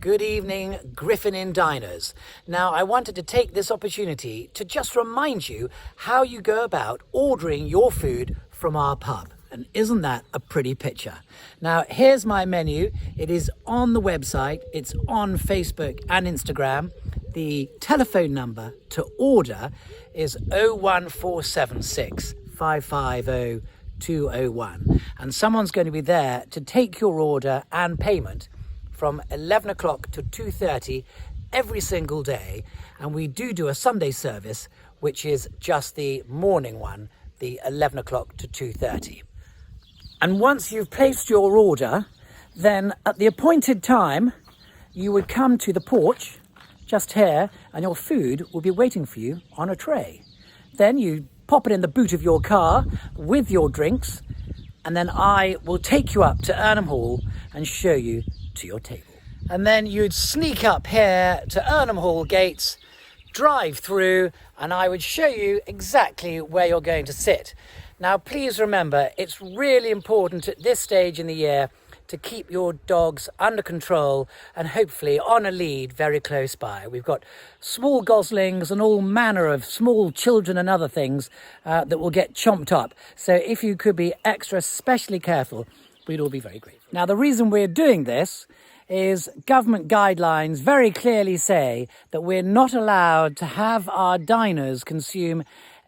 Good evening, Griffin Inn diners. Now, I wanted to take this opportunity to just remind you how you go about ordering your food from our pub. And isn't that a pretty picture? Now, here's my menu. It is on the website. It's on Facebook and Instagram. The telephone number to order is 01476 550 201. And someone's going to be there to take your order and payment from 11 o'clock to 2:30 every single day. And we do a Sunday service, which is just the morning one, the 11 o'clock to 2:30. And once you've placed your order, then at the appointed time, you would come to the porch just here, and your food will be waiting for you on a tray. Then you pop it in the boot of your car with your drinks, and then I will take you up to Irnham Hall and show you to your table. And then you'd sneak up here to Irnham Hall gates, drive through, and I would show you exactly where you're going to sit. Now, please remember, it's really important at this stage in the year to keep your dogs under control and hopefully on a lead very close by. We've got small goslings and all manner of small children and other things that will get chomped up. So if you could be extra especially careful, we'd all be very grateful. Now, the reason we're doing this is government guidelines very clearly say that we're not allowed to have our diners consume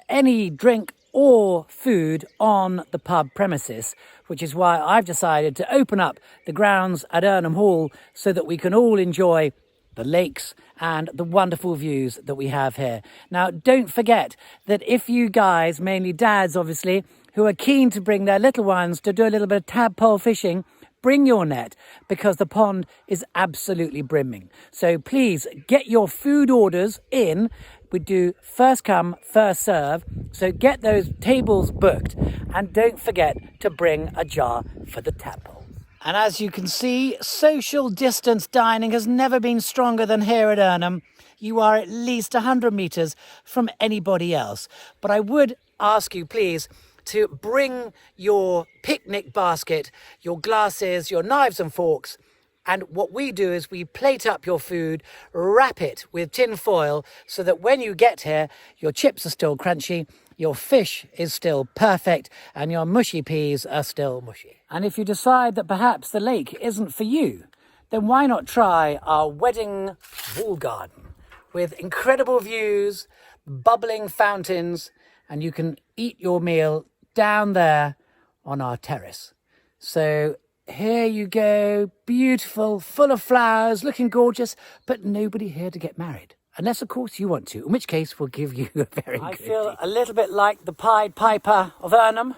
any drink or food on the pub premises, which is why I've decided to open up the grounds at Irnham Hall so that we can all enjoy the lakes and the wonderful views that we have here. Now, don't forget that if you guys, mainly dads obviously, who are keen to bring their little ones to do a little bit of tadpole fishing, bring your net, because the pond is absolutely brimming. So please get your food orders in. We do first come, first serve. So get those tables booked, and don't forget to bring a jar for the tadpoles. And as you can see, social distance dining has never been stronger than here at Irnham. You are at least 100 metres from anybody else. But I would ask you, please, to bring your picnic basket, your glasses, your knives and forks. And what we do is we plate up your food, wrap it with tin foil so that when you get here, your chips are still crunchy, your fish is still perfect, and your mushy peas are still mushy. And if you decide that perhaps the lake isn't for you, then why not try our wedding wall garden with incredible views, bubbling fountains, and you can eat your meal down there on our terrace. So here you go, beautiful, full of flowers, looking gorgeous, but nobody here to get married. Unless, of course, you want to, in which case we'll give you a very good I feel a little bit like the Pied Piper of Irnham.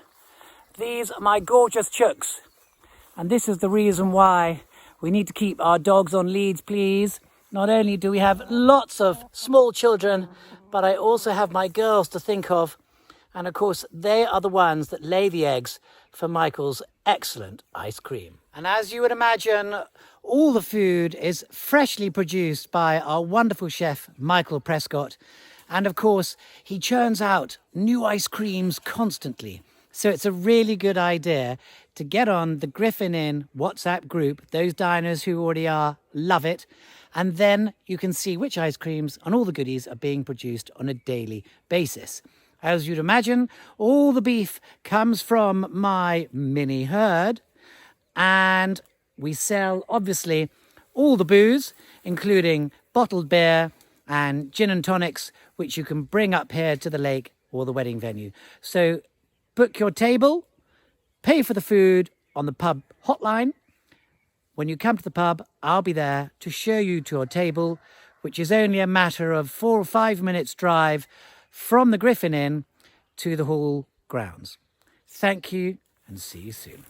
These are my gorgeous chooks. And this is the reason why we need to keep our dogs on leads, please. Not only do we have lots of small children, but I also have my girls to think of. And of course, they are the ones that lay the eggs for Michael's excellent ice cream. And as you would imagine, all the food is freshly produced by our wonderful chef, Michael Prescott. And of course, he churns out new ice creams constantly. So it's a really good idea to get on the Griffin Inn WhatsApp group. Those diners who already are love it. And then you can see which ice creams and all the goodies are being produced on a daily basis. As you'd imagine, all the beef comes from my mini herd, and we sell, obviously, all the booze, including bottled beer and gin and tonics, which you can bring up here to the lake or the wedding venue. So book your table, pay for the food on the pub hotline. When you come to the pub, I'll be there to show you to your table, which is only a matter of 4 or 5 minutes drive from the Griffin Inn to the Hall grounds. Thank you, and see you soon.